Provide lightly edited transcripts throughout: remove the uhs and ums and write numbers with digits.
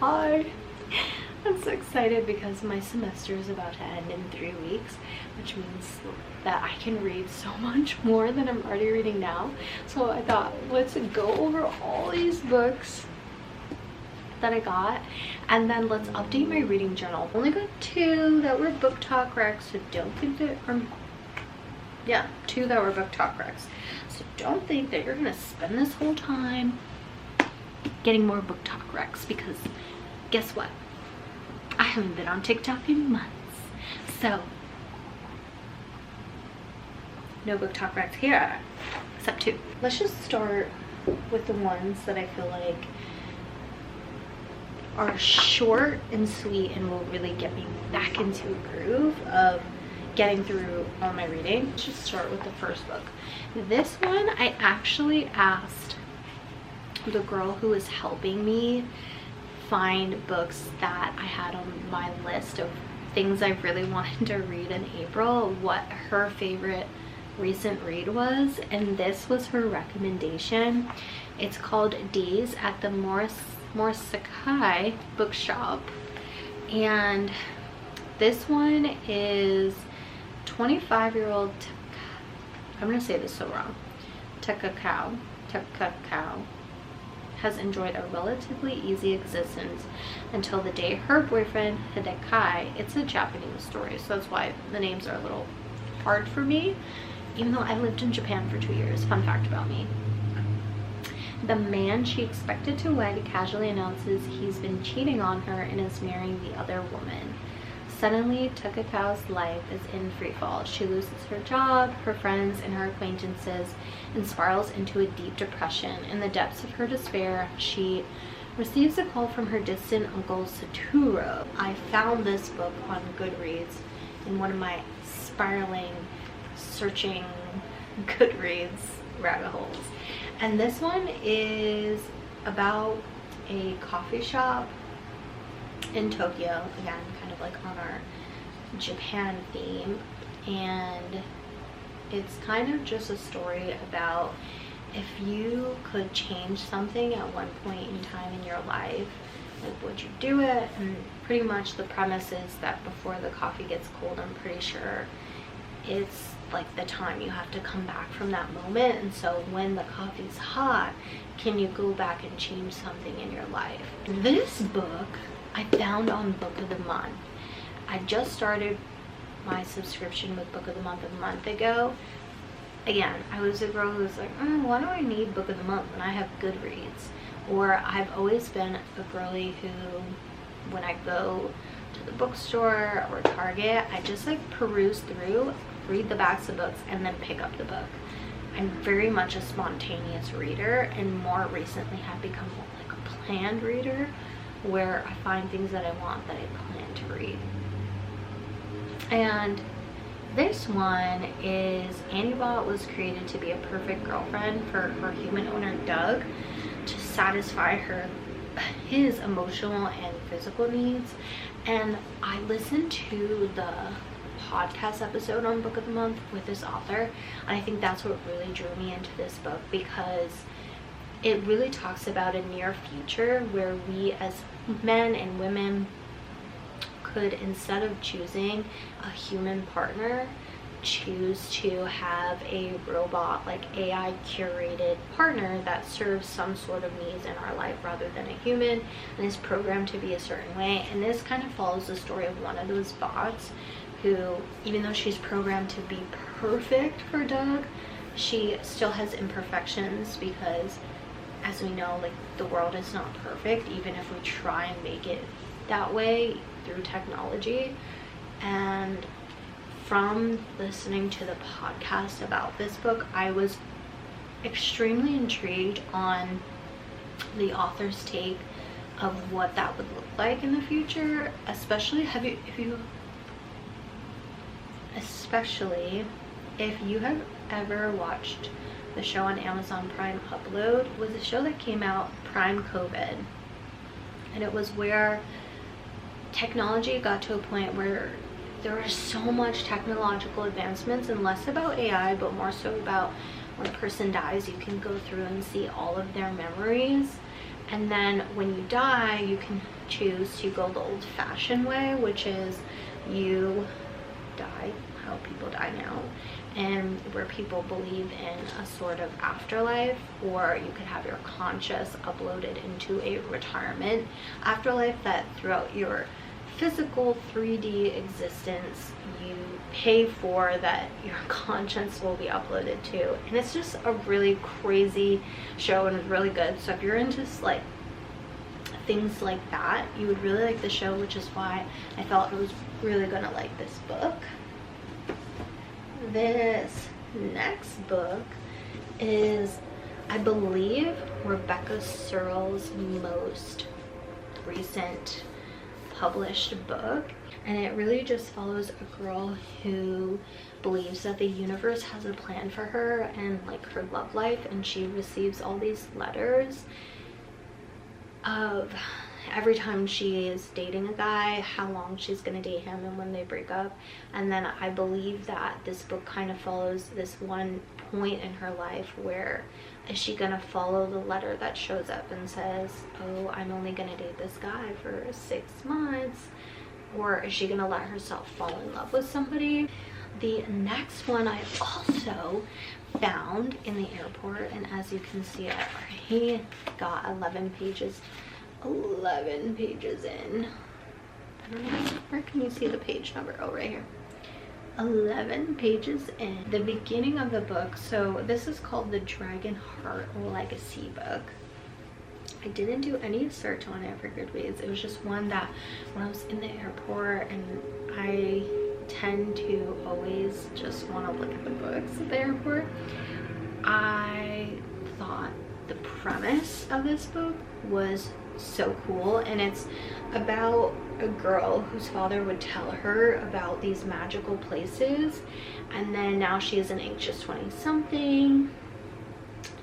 Hi. I'm so excited because my semester is about to end in 3 weeks, which means that I can read so much more than I'm already reading now. So I thought, let's go over all these books that I got, and then let's update my reading journal. I only got 2 that were book talk recs, so don't think that, yeah, 2 that were book talk recs. So don't think that you're gonna spend this whole time getting more book talk recs, because guess what? I haven't been on TikTok in months. So no book talk recs here, except 2. Let's just start with the ones that I feel like are short and sweet and will really get me back into a groove of getting through all my reading. Let's just start with the first book. This one I actually asked the girl who was helping me find books that I had on my list of things I really wanted to read in April, what her favorite recent read was, and this was her recommendation. It's called Days at the Morsakai bookshop, and this one is 25-year-old I'm gonna say this so wrong, Takakao has enjoyed a relatively easy existence until the day her boyfriend Hidekai, it's a Japanese story, so that's why the names are a little hard for me, even though I lived in Japan for 2 years. Fun fact about me. The man she expected to wed casually announces he's been cheating on her and is marrying the other woman. Suddenly, Takakao's life is in freefall. She loses her job, her friends, and her acquaintances, and spirals into a deep depression. In the depths of her despair, she receives a call from her distant uncle Satoru. I found this book on Goodreads in one of my spiraling, searching Goodreads rabbit holes. And this one is about a coffee shop in Tokyo, again, kind of like on our Japan theme, and it's kind of just a story about if you could change something at one point in time in your life, like would you do it? And pretty much the premise is that before the coffee gets cold, I'm pretty sure it's like the time you have to come back from that moment. And so when the coffee's hot, can you go back and change something in your life? This book I found on Book of the Month. I just started my subscription with Book of the Month a month ago. Again, I was a girl who was like, why do I need Book of the Month when I have Goodreads? Or I've always been a girly who, when I go to the bookstore or Target, I just like peruse through, read the backs of books, and then pick up the book. I'm very much a spontaneous reader, and more recently have become like a planned reader, where I find things that I want that I plan to read. And this one is Annie Bot was created to be a perfect girlfriend for her human owner Doug, to satisfy his emotional and physical needs. And I listened to the podcast episode on Book of the Month with this author, and I think that's what really drew me into this book, because it really talks about a near future where we as men and women could, instead of choosing a human partner, choose to have a robot, like AI curated partner that serves some sort of needs in our life rather than a human, and is programmed to be a certain way. And this kind of follows the story of one of those bots who, even though she's programmed to be perfect for Doug, she still has imperfections, because as we know, like, the world is not perfect, even if we try and make it that way through technology. And from listening to the podcast about this book, I was extremely intrigued on the author's take of what that would look like in the future, especially if you have ever watched the show on Amazon Prime, Upload. Was a show that came out prime COVID, and it was where technology got to a point where there was so much technological advancements, and less about AI but more so about when a person dies, you can go through and see all of their memories. And then when you die, you can choose to go the old-fashioned way, which is you die how people die now, and where people believe in a sort of afterlife, or you could have your conscious uploaded into a retirement afterlife that throughout your physical 3D existence you pay for, that your conscience will be uploaded to. And it's just a really crazy show and it's really good. So if you're into like things like that, you would really like the show, which is why I felt I was really gonna like this book. This next book is, I believe, Rebecca Searle's most recent published book, and it really just follows a girl who believes that the universe has a plan for her and like her love life, and she receives all these letters of every time she is dating a guy, how long she's gonna date him and when they break up. And then I believe that this book kind of follows this one point in her life where is she gonna follow the letter that shows up and says, oh, I'm only gonna date this guy for 6 months, or is she gonna let herself fall in love with somebody? The next one I also found in the airport, and as you can see, I already got 11 pages in. I don't know, where can you see the page number? Oh, right here. 11 pages in. The beginning of the book, so this is called the Dragon Heart Legacy book. I didn't do any search on it for Goodreads. It was just one that when I was in the airport, and I tend to always just want to look at the books at the airport, I thought the premise of this book was so cool. And it's about a girl whose father would tell her about these magical places, and then now she is an anxious 20-something.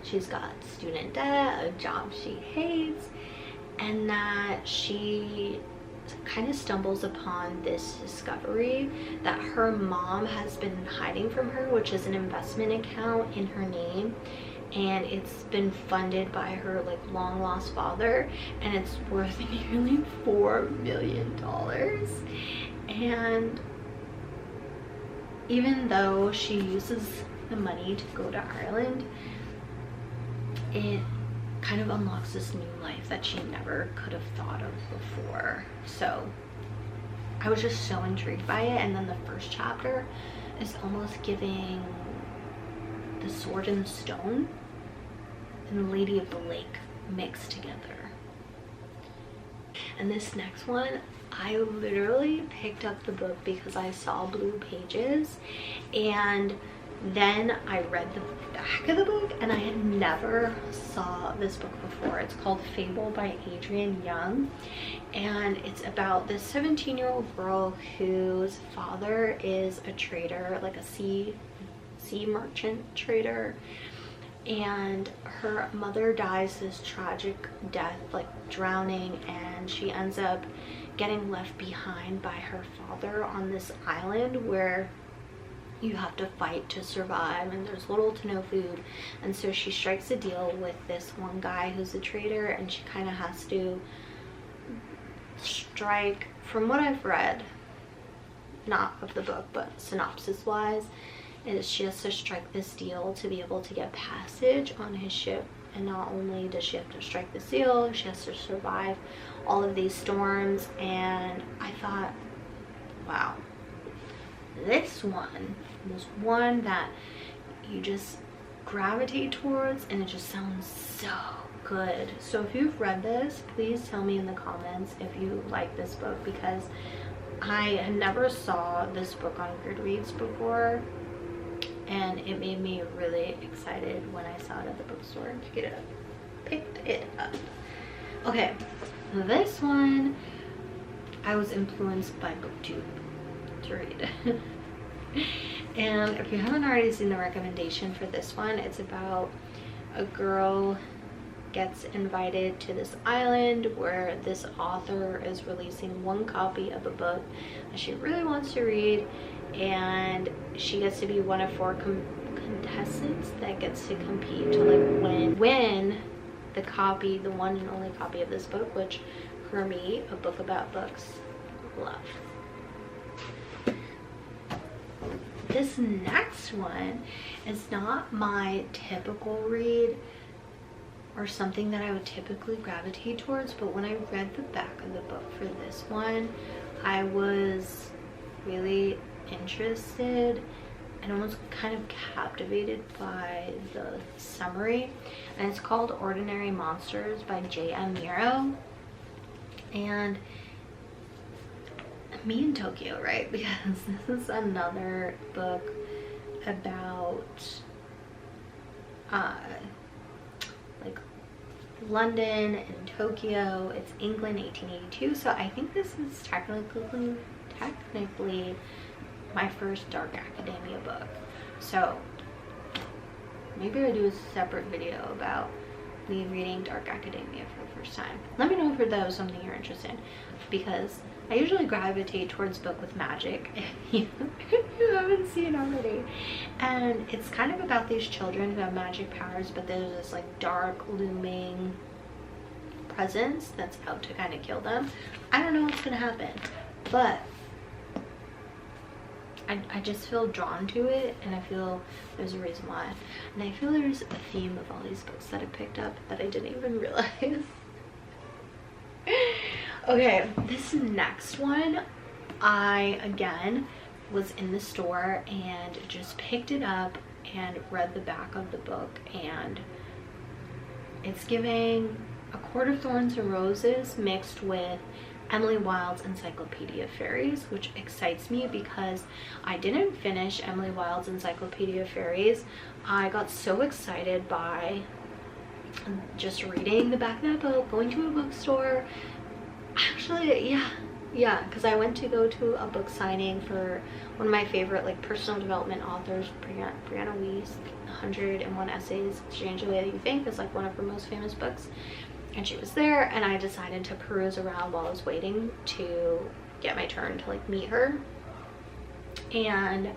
She's got student debt, a job she hates, and that she kind of stumbles upon this discovery that her mom has been hiding from her, which is an investment account in her name, and it's been funded by her like long lost father, and it's worth nearly $4 million. And even though she uses the money to go to Ireland, it kind of unlocks this new life that she never could have thought of before. So I was just so intrigued by it. And then the first chapter is almost giving the Sword and the Stone and the Lady of the Lake mixed together. And this next one, I literally picked up the book because I saw blue pages, and then I read the back of the book, and I had never saw this book before. It's called Fable by Adrienne Young, and it's about this 17-year-old girl whose father is a trader, like a sea merchant trader, and her mother dies this tragic death, like drowning, and she ends up getting left behind by her father on this island where you have to fight to survive, and there's little to no food. And so she strikes a deal with this one guy who's a trader, and she kind of has to strike, from what I've read, not of the book but synopsis wise, is she has to strike this deal to be able to get passage on his ship. And not only does she have to strike this deal, she has to survive all of these storms. And I thought, wow, this one was one that you just gravitate towards, and it just sounds so good. So if you've read this, please tell me in the comments if you like this book, because I had never saw this book on Goodreads before, and it made me really excited when I saw it at the bookstore and picked it up. Okay, this one I was influenced by BookTube to read. And if you haven't already seen the recommendation for this one, it's about a girl gets invited to this island where this author is releasing one copy of a book that she really wants to read, and she gets to be one of 4 contestants that gets to compete to like win the copy, the one and only copy of this book, which for me, a book about books, love. This next one is not my typical read or something that I would typically gravitate towards, but when I read the back of the book for this one, I was really interested and almost kind of captivated by the summary, and it's called Ordinary Monsters by J.M. Miro. And me in Tokyo, right? Because this is another book about like London and Tokyo. It's England 1882, so I think this is technically my first dark academia book. So maybe I'll do a separate video about me reading dark academia for the first time. Let me know if that was something you're interested in, because I usually gravitate towards book with magic, if you haven't seen already. And it's kind of about these children who have magic powers, but there's this like dark looming presence that's out to kind of kill them. I don't know what's gonna happen, but I just feel drawn to it, and I feel there's a reason why. And I feel there's a theme of all these books that I picked up that I didn't even realize. Okay, this next one, I again was in the store and just picked it up and read the back of the book, and it's giving A Court of Thorns and Roses mixed with Emily Wilde's Encyclopedia of Fairies, which excites me because I didn't finish Emily Wilde's Encyclopedia of Fairies. I got so excited by just reading the back of that book, going to a bookstore. Actually, yeah, because I went to go to a book signing for one of my favorite like personal development authors, Brianna Weiss, 101 Essays, Strangely That You Think is like one of her most famous books. And she was there, and I decided to peruse around while I was waiting to get my turn to like meet her. And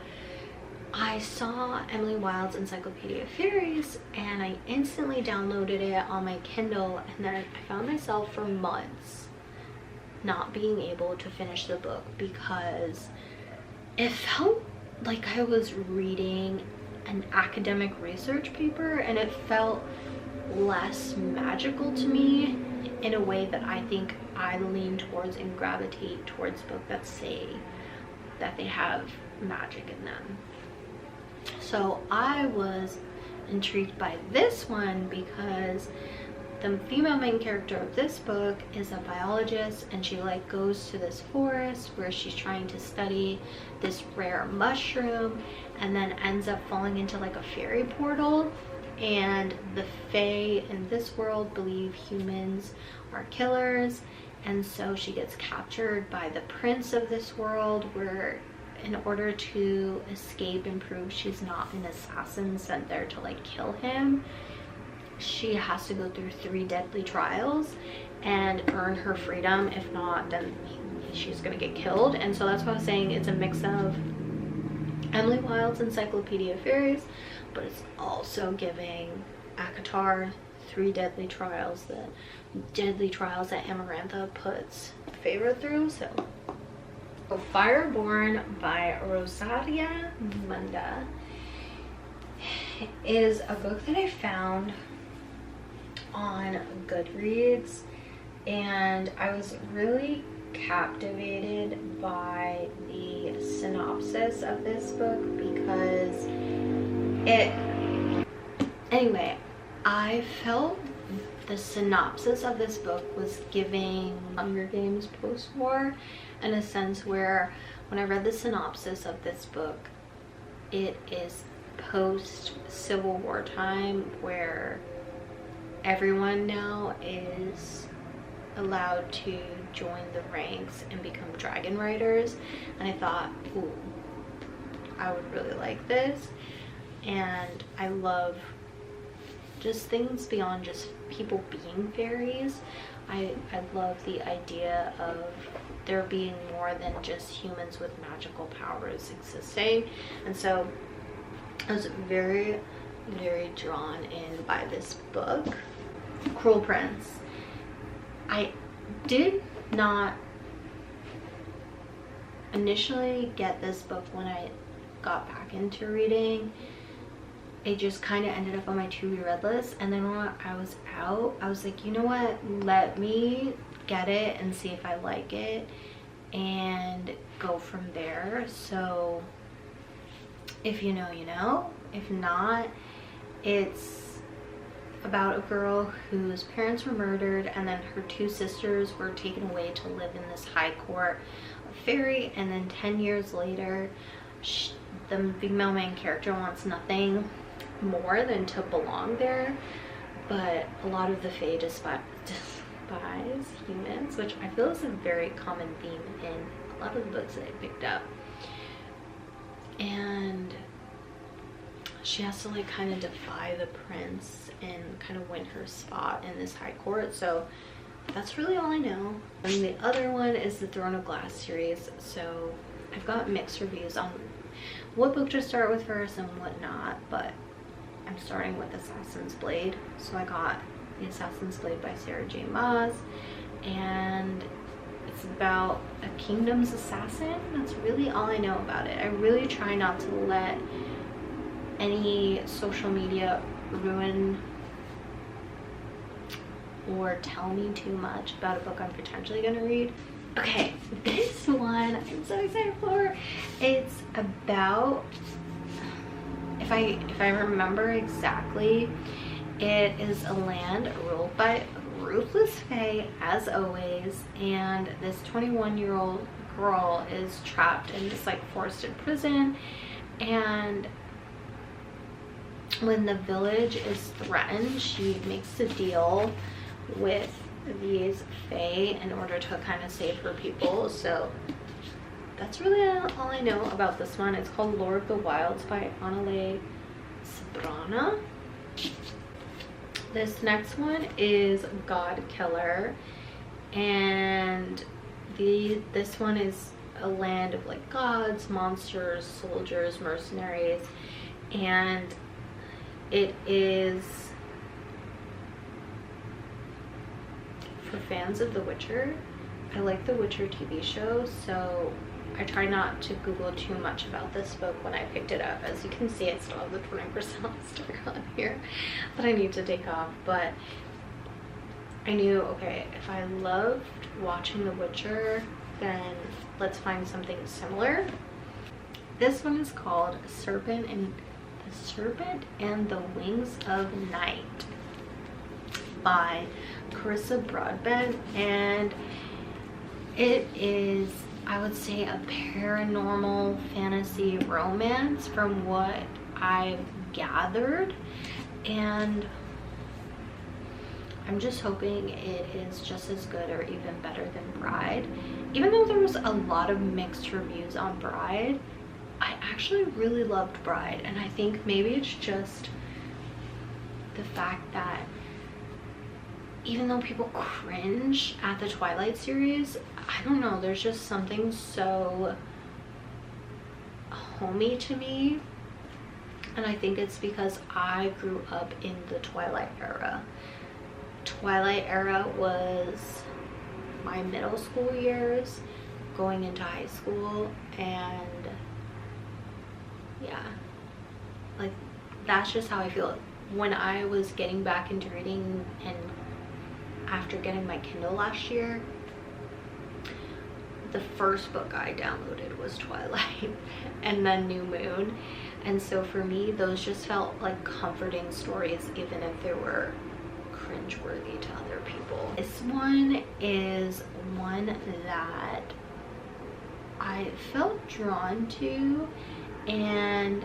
I saw Emily Wilde's Encyclopedia of Fairies, and I instantly downloaded it on my Kindle, and then I found myself for months not being able to finish the book because it felt like I was reading an academic research paper, and it felt less magical to me in a way that I think I lean towards and gravitate towards books that say that they have magic in them. So I was intrigued by this one because the female main character of this book is a biologist, and she like goes to this forest where she's trying to study this rare mushroom, and then ends up falling into like a fairy portal. And the Fae in this world believe humans are killers, and so she gets captured by the prince of this world, where in order to escape and prove she's not an assassin sent there to like kill him, she has to go through 3 deadly trials and earn her freedom. If not, then she's gonna get killed. And so that's why I was saying it's a mix of Emily Wilde's Encyclopedia of Fairies, but it's also giving ACOTAR, 3 deadly trials, the deadly trials that Amarantha puts Feyre through. So Fireborn by Rosaria Munda is a book that I found on Goodreads, and I was really captivated by the synopsis of this book because anyway, I felt the synopsis of this book was giving Hunger Games post-war, in a sense where when I read the synopsis of this book, it is post-Civil War time, where everyone now is allowed to join the ranks and become dragon riders. And I thought, ooh, I would really like this. And I love just things beyond just people being fairies. I love the idea of there being more than just humans with magical powers existing. And so I was very, very drawn in by this book. Cruel Prince. I did not initially get this book when I got back into reading. It just kind of ended up on my to be read list, and then when I was out, I was like, you know what, let me get it and see if I like it and go from there. So if you know, you know. If not, it's about a girl whose parents were murdered, and then her two sisters were taken away to live in this high court of fairy, and then 10 years later the female main character wants nothing more than to belong there, but a lot of the fae despise humans, which I feel is a very common theme in a lot of the books that I picked up. And she has to like kind of defy the prince and kind of win her spot in this high court. So that's really all I know. And the other one is the Throne of Glass series. So I've got mixed reviews on what book to start with first and what not, but I'm starting with Assassin's Blade. So I got the Assassin's Blade by Sarah J. Maas, and it's about a kingdom's assassin. That's really all I know about it. I really try not to let any social media ruin or tell me too much about a book I'm potentially going to read. Okay, this one I'm so excited for. It's about, if I remember exactly, it is a land ruled by ruthless fae, as always, and this 21-year-old girl is trapped in this like forested prison, and when the village is threatened, she makes a deal with these fae in order to kind of save her people. So that's really all I know about this one. It's called Lore of the Wilds by Annalay Sabrana. This next one is God Killer, and this one is a land of like gods, monsters, soldiers, mercenaries, and it is for fans of The Witcher. I like The Witcher TV show, so I try not to Google too much about this book when I picked it up. As you can see, I still have the 20% sticker on here that I need to take off, but I knew, okay, if I loved watching The Witcher, then let's find something similar. This one is called The Serpent and the Wings of Night by Carissa Broadbent, and it is, I would say, a paranormal fantasy romance from what I've gathered, and I'm just hoping it is just as good or even better than Bride. Even though there was a lot of mixed reviews on Bride, I actually really loved Bride, and I think maybe it's just the fact that even though people cringe at the Twilight series, I don't know, there's just something so homey to me, and I think it's because I grew up in the Twilight era. Twilight era was my middle school years going into high school, and yeah, like that's just how I feel. When I was getting back into reading and after getting my Kindle last year, the first book I downloaded was Twilight and then New Moon, and so for me those just felt like comforting stories, even if they were cringeworthy to other people. This one is one that I felt drawn to, and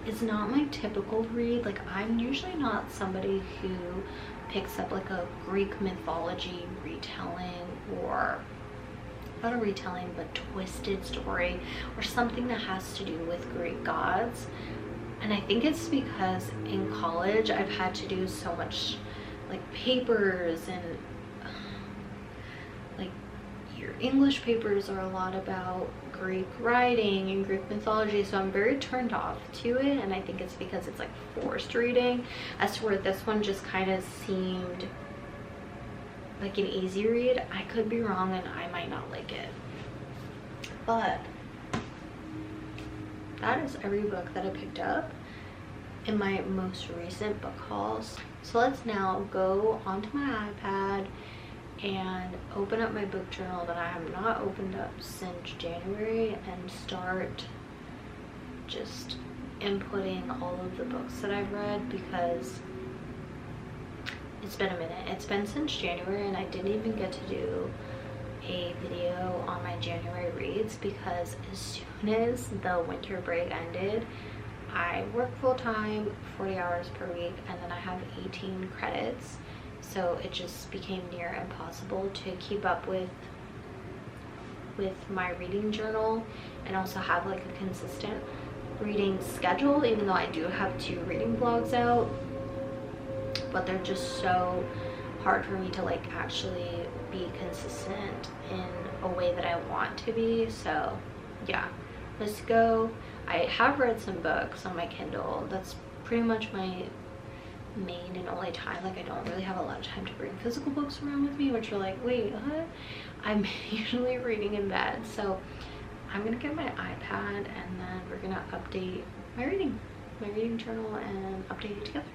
it's not my typical read. Like, I'm usually not somebody who picks up like a Greek mythology retelling, or not a retelling but twisted story, or something that has to do with Greek gods. And I think it's because in college I've had to do so much like papers, and like your English papers are a lot about Greek writing and Greek mythology, so I'm very turned off to it, and I think it's because it's like forced reading, as to where this one just kind of seemed like an easy read. I could be wrong and I might not like it, but that is every book that I picked up in my most recent book hauls. So let's now go onto my iPad and open up my book journal that I have not opened up since January and start just inputting all of the books that I've read, because it's been a minute. It's been since January and I didn't even get to do a video on my January reads because as soon as the winter break ended, I work full-time, 40 hours per week, and then I have 18 credits, so it just became near impossible to keep up with my reading journal and also have like a consistent reading schedule, even though I do have 2 reading vlogs out, but they're just so hard for me to like actually be consistent in a way that I want to be. So yeah, let's go. I have read some books on my Kindle. That's pretty much my main and only time. Like I don't really have a lot of time to bring physical books around with me, which are like, wait, what? I'm usually reading in bed. So I'm gonna get my iPad and then we're gonna update my reading journal and update it together.